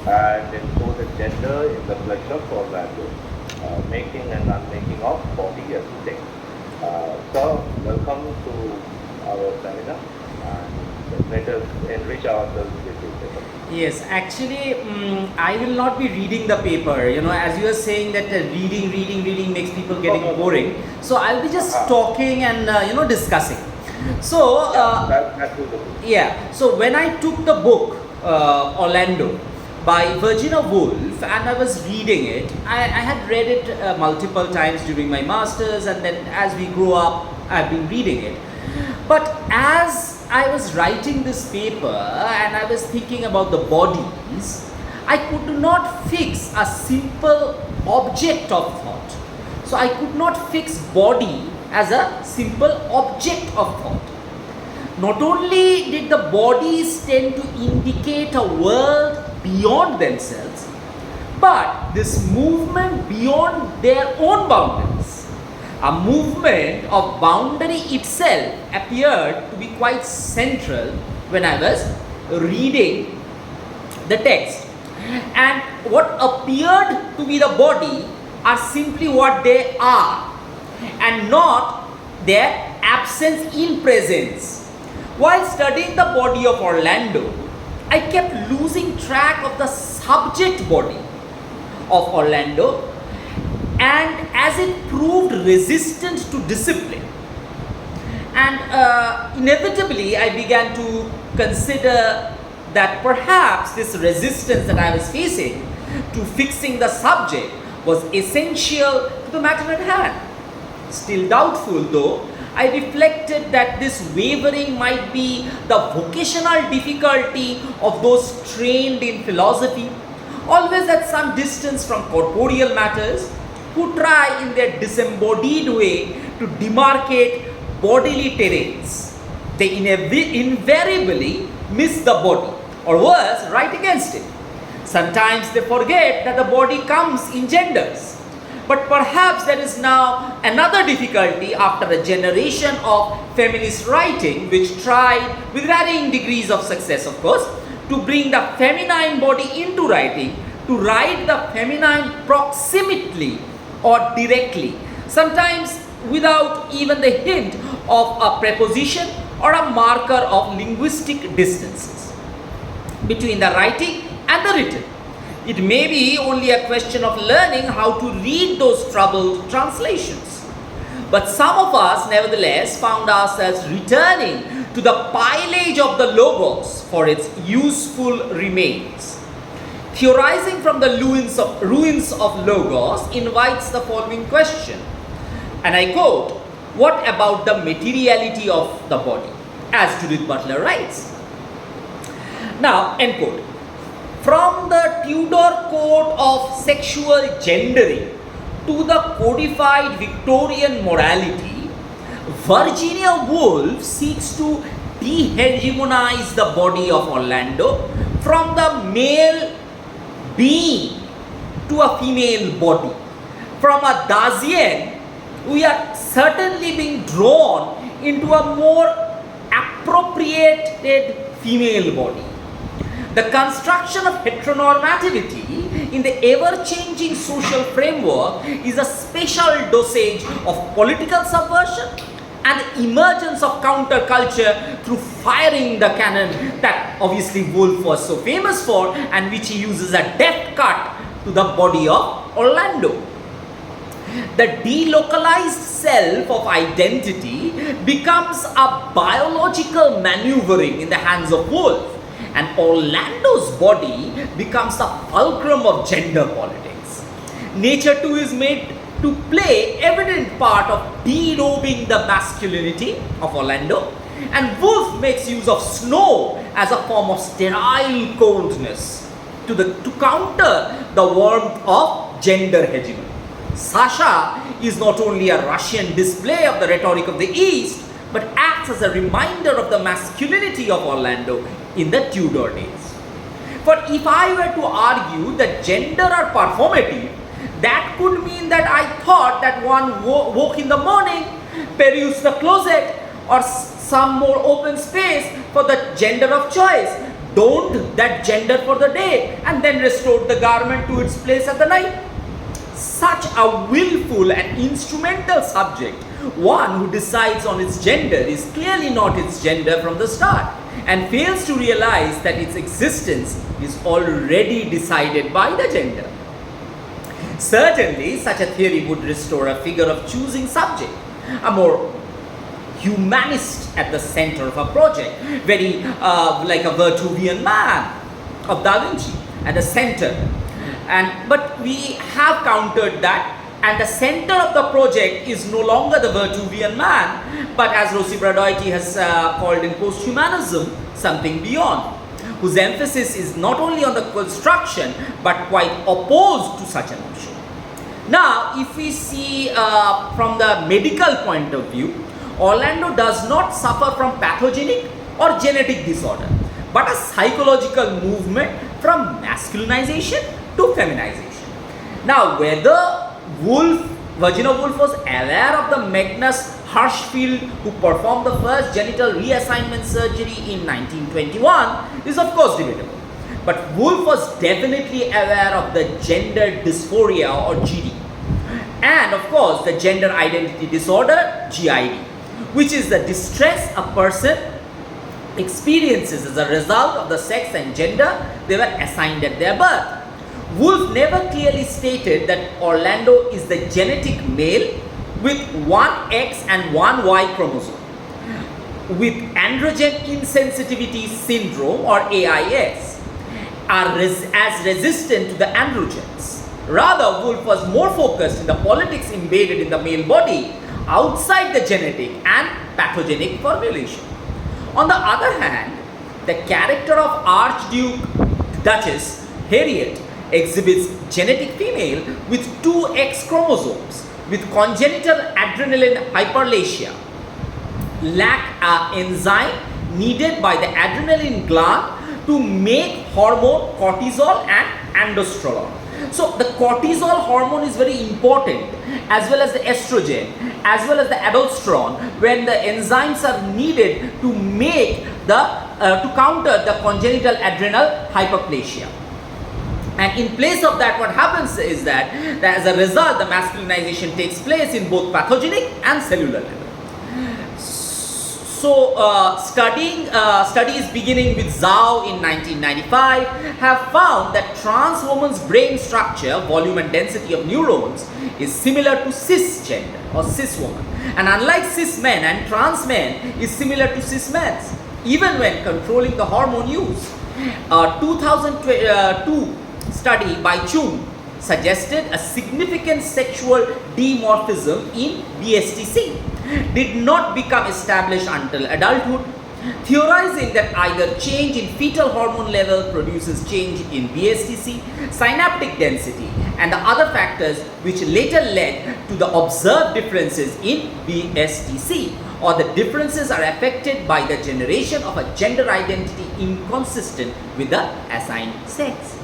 and encoded gender in the flesh of Orlando, making and unmaking of body as a thing. So, welcome to our seminar, and let us enrich ourselves with this paper. Yes, actually, I will not be reading the paper. You know, as you are saying that reading makes people getting boring. So I'll be just talking and discussing. So That will do. yeah. So when I took the book Orlando by Virginia Woolf and I was reading it, I had read it multiple times during my masters, and then as we grew up, I've been reading it. But as I was writing this paper and I was thinking about the bodies, I could not fix a simple object of thought. So I could not fix body as a simple object of thought. Not only did the bodies tend to indicate a world beyond themselves, but this movement beyond their own boundaries, a movement of boundary itself, appeared to be quite central when I was reading the text. And what appeared to be the body are simply what they are, and not their absence in presence. While studying the body of Orlando, I kept losing track of the subject body of Orlando, and as it proved resistant to discipline. And inevitably, I began to consider that perhaps this resistance that I was facing to fixing the subject was essential to the matter at hand. Still doubtful though, I reflected that this wavering might be the vocational difficulty of those trained in philosophy, always at some distance from corporeal matters, who try in their disembodied way to demarcate bodily terrains. They invariably miss the body, or worse, write against it. Sometimes they forget that the body comes in genders. But perhaps there is now another difficulty after a generation of feminist writing, which tried, with varying degrees of success of course, to bring the feminine body into writing, to write the feminine proximately or directly, sometimes without even the hint of a preposition or a marker of linguistic distances between the writing and the written. It may be only a question of learning how to read those troubled translations. But some of us nevertheless found ourselves returning to the pilage of the Logos for its useful remains. Theorizing from the ruins of Logos invites the following question, and I quote, "What about the materiality of the body?" as Judith Butler writes. Now, end quote. From the Tudor code of sexual gendering to the codified Victorian morality, Virginia Woolf seeks to de-hegemonize the body of Orlando from the male being to a female body. From a Dasein, we are certainly being drawn into a more appropriated female body. The construction of heteronormativity in the ever-changing social framework is a special dosage of political subversion and the emergence of counterculture through firing the cannon that obviously Woolf was so famous for, and which he uses a deft cut to the body of Orlando. The delocalized self of identity becomes a biological maneuvering in the hands of Woolf, and Orlando's body becomes the fulcrum of gender politics. Nature too is made to play evident part of derobing the masculinity of Orlando, and Woolf makes use of snow as a form of sterile coldness to counter the warmth of gender hegemony. Sasha is not only a Russian display of the rhetoric of the East, but acts as a reminder of the masculinity of Orlando in the Tudor days. For if I were to argue that gender are performative, that could mean that I thought that one woke in the morning, perused the closet or some more open space for the gender of choice, donned that gender for the day and then restored the garment to its place at the night. Such a willful and instrumental subject, one who decides on its gender, is clearly not its gender from the start and fails to realize that its existence is already decided by the gender. Certainly, such a theory would restore a figure of choosing subject, a more humanist at the center of a project, very like a Vitruvian man of Da Vinci at the center. But we have countered that, and the center of the project is no longer the Vitruvian man, but as Rossi Bradoiti has called in posthumanism, something beyond, whose emphasis is not only on the construction but quite opposed to such a notion. Now, if we see from the medical point of view, Orlando does not suffer from pathogenic or genetic disorder, but a psychological movement from masculinization to feminization. Now, whether Virginia Woolf was aware of the Magnus Hirschfeld, who performed the first genital reassignment surgery in 1921, is of course debatable. But Woolf was definitely aware of the gender dysphoria or GD, and of course the gender identity disorder GID, which is the distress a person experiences as a result of the sex and gender they were assigned at their birth. Woolf never clearly stated that Orlando is the genetic male with one X and one Y chromosome with androgen insensitivity syndrome or AIS as resistant to the androgens. Rather, Woolf was more focused in the politics embedded in the male body outside the genetic and pathogenic formulation. On the other hand, the character of Archduke Duchess Harriet exhibits genetic female with two X chromosomes with congenital adrenaline hyperplasia, lack an enzyme needed by the adrenaline gland to make hormone cortisol and androsterone. So the cortisol hormone is very important, as well as the estrogen, as well as the aldosterone, when the enzymes are needed to make to counter the congenital adrenal hyperplasia. And in place of that, what happens is that as a result, the masculinization takes place in both pathogenic and cellular level. So, studies beginning with Zhao in 1995 have found that trans women's brain structure, volume and density of neurons is similar to cisgender or cis woman, and unlike cis men and trans men is similar to cis men's, even when controlling the hormone use. A 2002 study by Chung suggested a significant sexual dimorphism in BSTC did not become established until adulthood. Theorizing that either change in fetal hormone level produces change in BSTC, synaptic density, and the other factors which later led to the observed differences in BSTC, or the differences are affected by the generation of a gender identity inconsistent with the assigned sex.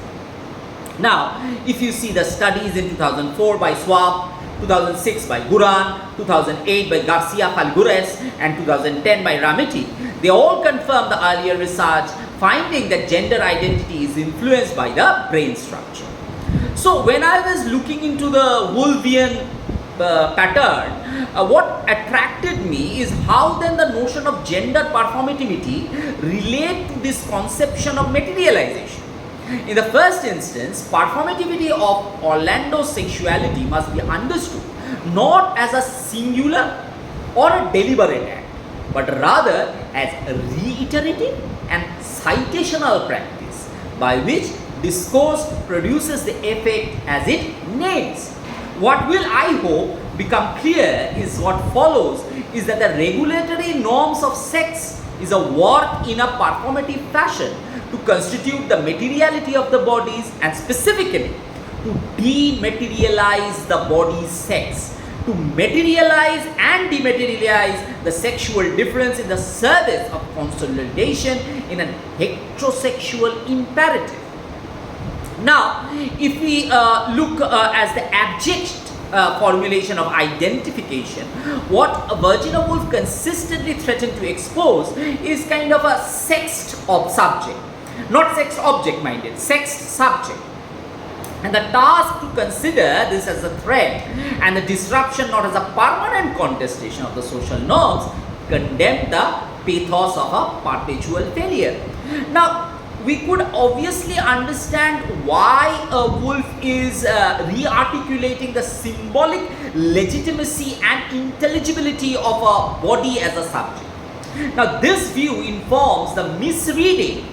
Now, if you see the studies in 2004 by Schwab, 2006 by Guran, 2008 by Garcia Falgures, and 2010 by Ramiti, they all confirm the earlier research finding that gender identity is influenced by the brain structure. So, when I was looking into the Wolfian pattern, what attracted me is how then the notion of gender performativity relate to this conception of materialization. In the first instance, performativity of Orlando's sexuality must be understood not as a singular or a deliberate act, but rather as a reiterative and citational practice by which discourse produces the effect as it names. What will, I hope, become clear is what follows is that the regulatory norms of sex is a work in a performative fashion to constitute the materiality of the bodies and specifically to dematerialize the body's sex, to materialize and dematerialize the sexual difference in the service of consolidation in a heterosexual imperative. Now, if we look as the abject formulation of identification, what Virginia Woolf consistently threatened to expose is kind of a sext of subject. not sex object minded, sex subject. And the task to consider this as a threat and the disruption not as a permanent contestation of the social norms condemn the pathos of a perpetual failure. Now, we could obviously understand why Woolf is re-articulating the symbolic legitimacy and intelligibility of a body as a subject. Now, this view informs the misreading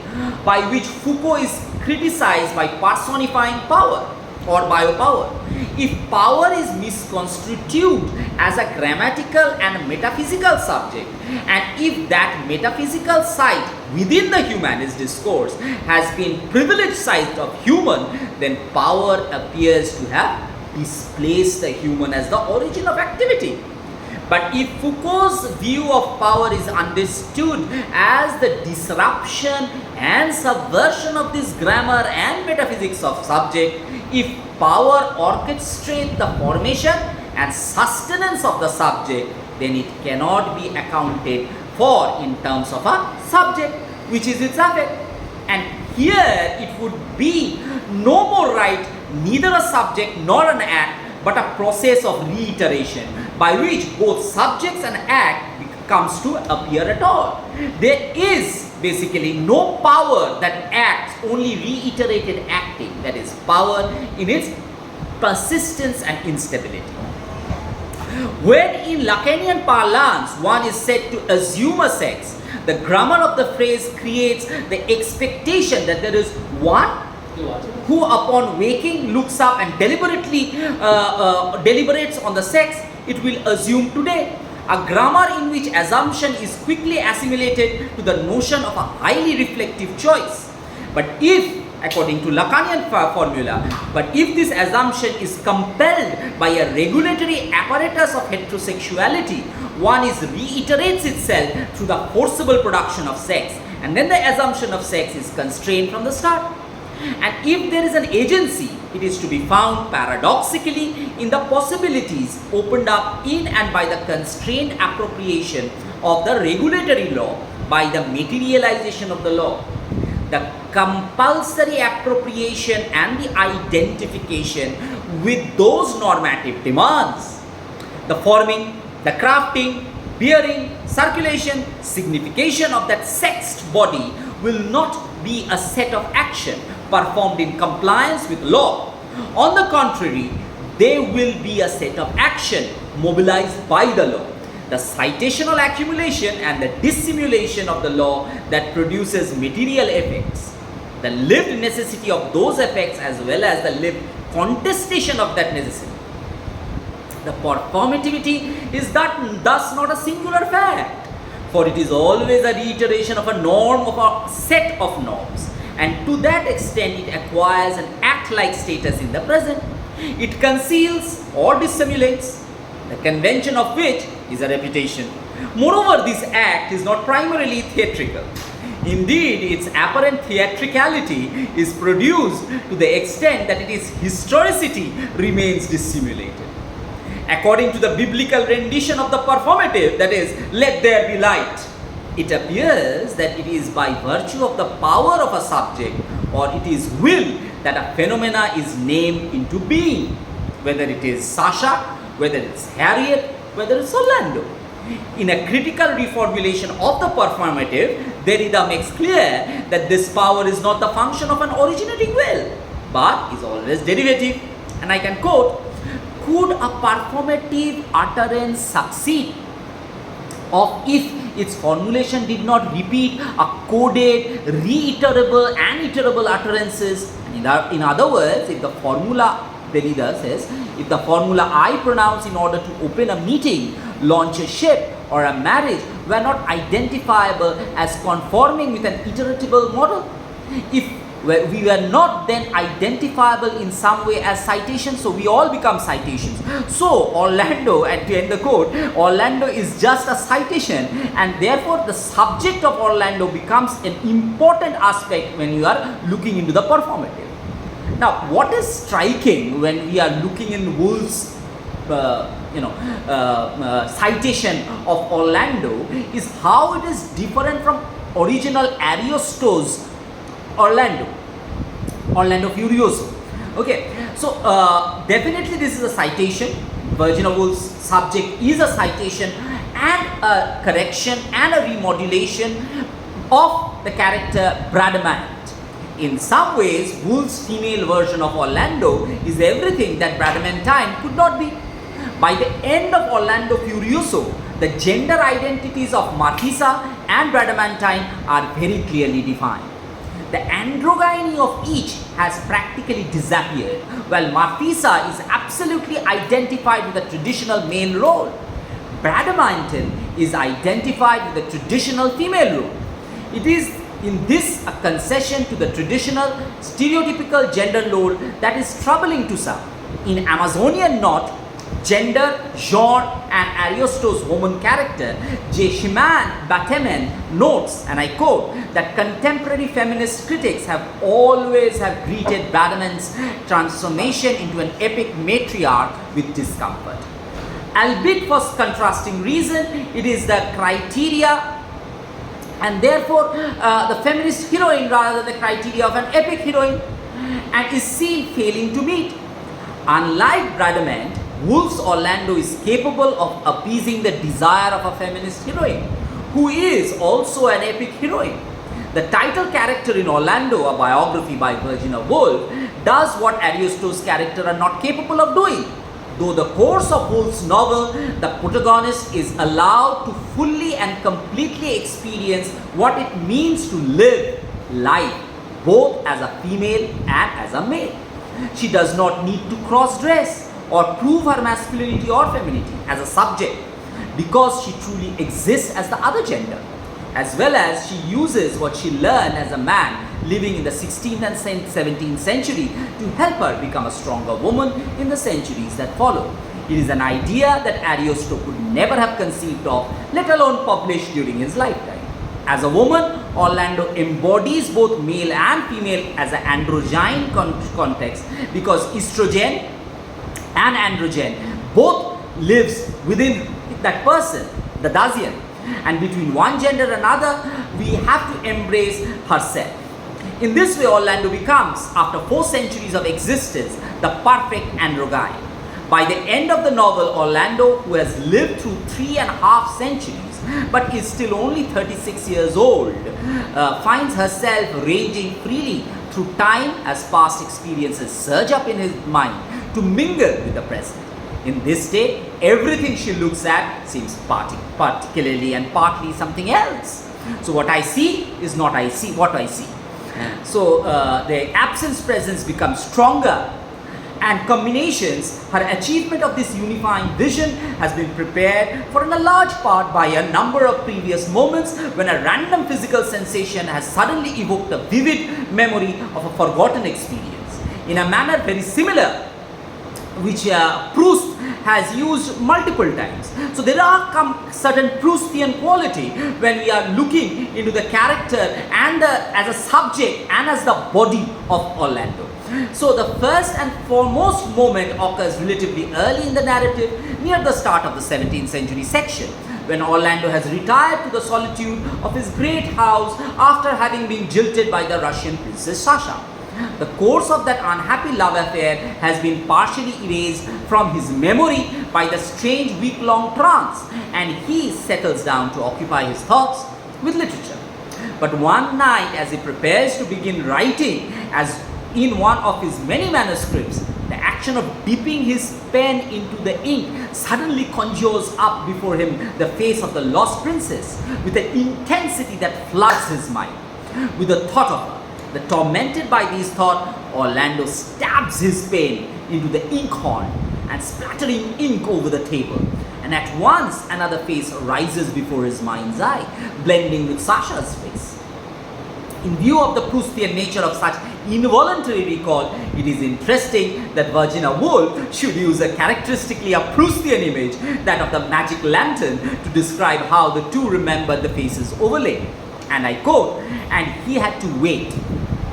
by which Foucault is criticized by personifying power or biopower. If power is misconstrued as a grammatical and metaphysical subject, and if that metaphysical site within the humanist discourse has been privileged site of human, then power appears to have displaced the human as the origin of activity. But if Foucault's view of power is understood as the disruption and subversion of this grammar and metaphysics of subject, if power orchestrates the formation and sustenance of the subject, then it cannot be accounted for in terms of a subject, which is its affect. And here it would be no more right, neither a subject nor an act, but a process of reiteration by which both subjects and act comes to appear at all. There is basically no power that acts, only reiterated acting, that is power in its persistence and instability. When in Lacanian parlance one is said to assume a sex, the grammar of the phrase creates the expectation that there is one who upon waking looks up and deliberately deliberates on the sex it will assume today. A grammar in which assumption is quickly assimilated to the notion of a highly reflective choice. But if, according to Lacanian formula, but if this assumption is compelled by a regulatory apparatus of heterosexuality, one is reiterates itself through the forcible production of sex, and then the assumption of sex is constrained from the start. And if there is an agency, it is to be found paradoxically in the possibilities opened up in and by the constrained appropriation of the regulatory law by the materialization of the law. The compulsory appropriation and the identification with those normative demands, the forming, the crafting, bearing, circulation, signification of that sexed body will not be a set of action performed in compliance with law. On the contrary, they will be a set of action mobilized by the law. The citational accumulation and the dissimulation of the law that produces material effects, the lived necessity of those effects as well as the lived contestation of that necessity. The performativity is thus not a singular fact, for it is always a reiteration of a norm, of a set of norms, and to that extent it acquires an act-like status in the present. It conceals or dissimulates, the convention of which is a repetition. Moreover, this act is not primarily theatrical. Indeed, its apparent theatricality is produced to the extent that its historicity remains dissimulated. According to the biblical rendition of the performative, that is, let there be light, it appears that it is by virtue of the power of a subject or it is will that a phenomena is named into being, whether it is Sasha, whether it's Harriet, whether it's Orlando. In a critical reformulation of the performative, Derrida makes clear that this power is not the function of an originating will, but is always derivative. And I can quote, could a performative utterance succeed of if its formulation did not repeat a coded, reiterable and iterable utterances? In other words, if the formula, Derrida says, if the formula I pronounce in order to open a meeting, launch a ship or a marriage were not identifiable as conforming with an iteratable model, if we were not then identifiable in some way as citations, so we all become citations. So Orlando, and to end the quote, Orlando is just a citation, and therefore the subject of Orlando becomes an important aspect when you are looking into the performative. Now, what is striking when we are looking in Woolf's citation of Orlando is how it is different from original Ariosto's Orlando Furioso. Okay, so definitely this is a citation. Virginia Woolf's subject is a citation and a correction and a remodulation of the character Bradamant. In some ways, Woolf's female version of Orlando is everything that Bradamantine could not be. By the end of Orlando Furioso, the gender identities of Marfisa and Bradamantine are very clearly defined. The androgyny of each has practically disappeared, while Marfisa is absolutely identified with the traditional male role. Bradamantine is identified with the traditional female role. It is in this a concession to the traditional stereotypical gender role that is troubling to some. In Amazonian knot, gender, genre and Ariosto's woman character, J. Shiman Bateman notes, and I quote, that contemporary feminist critics have always greeted Bradamant's transformation into an epic matriarch with discomfort. Albeit for contrasting reason, it is the criteria and therefore the feminist heroine rather than the criteria of an epic heroine, and is seen failing to meet. Unlike Bradamant, Woolf's Orlando is capable of appeasing the desire of a feminist heroine, who is also an epic heroine. The title character in Orlando, a biography by Virginia Woolf, does what Ariosto's character are not capable of doing. Though the course of Woolf's novel, the protagonist is allowed to fully and completely experience what it means to live life, both as a female and as a male. She does not need to cross-dress or prove her masculinity or femininity as a subject, because she truly exists as the other gender, as well as she uses what she learned as a man living in the 16th and 17th century to help her become a stronger woman in the centuries that follow. It is an idea that Ariosto could never have conceived of, let alone published during his lifetime. As a woman, Orlando embodies both male and female as an androgyne context, because estrogen and androgen both lives within that person, the Dasean, and between one gender and another, we have to embrace herself. In this way, Orlando becomes, after 4 centuries of existence, the perfect androgyne. By the end of the novel, Orlando, who has lived through 3.5 centuries, but is still only 36 years old, finds herself ranging freely through time as past experiences surge up in his mind to mingle with the present. In this state, everything she looks at seems particularly and partly something else. So what I see is not what I see. So the absence presence becomes stronger, and combinations, her achievement of this unifying vision has been prepared for in a large part by a number of previous moments when a random physical sensation has suddenly evoked a vivid memory of a forgotten experience, in a manner very similar which Proust has used multiple times. So there are certain Proustian quality when we are looking into the character and as a subject and as the body of Orlando. So the first and foremost moment occurs relatively early in the narrative, near the start of the 17th century section, when Orlando has retired to the solitude of his great house after having been jilted by the Russian princess Sasha. The course of that unhappy love affair has been partially erased from his memory by the strange week-long trance, and he settles down to occupy his thoughts with literature. But one night, as he prepares to begin writing, as in one of his many manuscripts, the action of dipping his pen into the ink suddenly conjures up before him the face of the lost princess with an intensity that floods his mind with the thought of her. The tormented by these thoughts, Orlando stabs his pen into the inkhorn and splattering ink over the table. And at once another face rises before his mind's eye, blending with Sasha's face. In view of the Proustian nature of such involuntary recall, it is interesting that Virginia Woolf should use a characteristically a Proustian image, that of the magic lantern, to describe how the two remembered the faces overlaid. And I quote, "And he had to wait,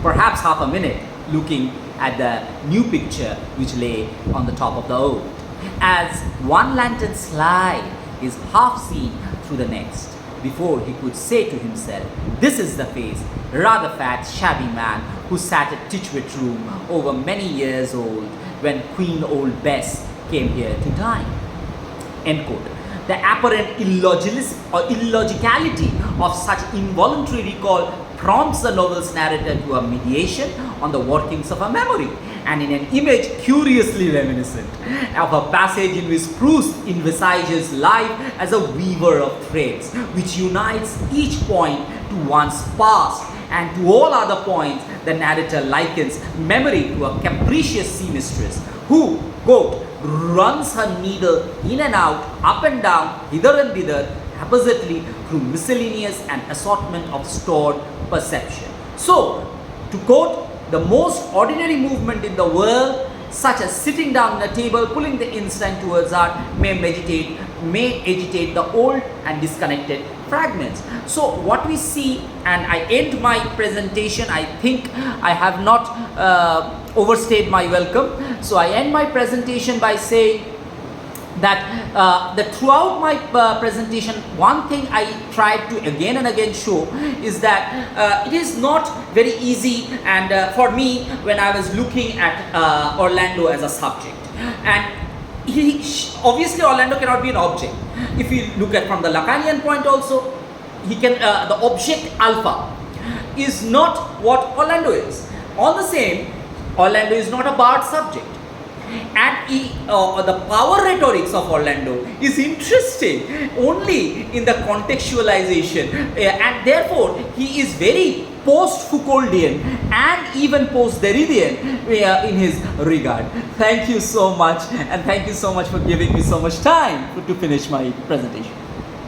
perhaps half a minute, looking at the new picture which lay on the top of the old, as one lantern's slide is half seen through the next. before he could say to himself, "This is the face, rather fat, shabby man who sat at Titchwit room over many years old when Queen Old Bess came here to dine." End quote. The apparent illogicality of such involuntary recall prompts the novel's narrator to a mediation on the workings of a memory, and in an image curiously reminiscent of a passage in which Proust envisages life as a weaver of threads, which unites each point to one's past, and to all other points the narrator likens memory to a capricious seamstress who, quote, runs her needle in and out, up and down, hither and thither, haphazardly through miscellaneous and assortment of stored perception. So, to quote, the most ordinary movement in the world, such as sitting down at a table, pulling the instant towards art, may agitate the old and disconnected fragments. So what we see, and I end my presentation, I think I have not overstayed my welcome. So I end my presentation by saying that throughout my presentation, one thing I tried to again and again show is that it is not very easy, and for me, when I was looking at Orlando as a subject, and obviously Orlando cannot be an object. If you look at from the Lacanian point also, he can the object alpha is not what Orlando is. All the same, Orlando is not a barred subject. And the power rhetorics of Orlando is interesting only in the contextualization, and therefore he is very post-Foucauldian and even post-Derridian in his regard. Thank you so much, and thank you so much for giving me so much time to finish my presentation.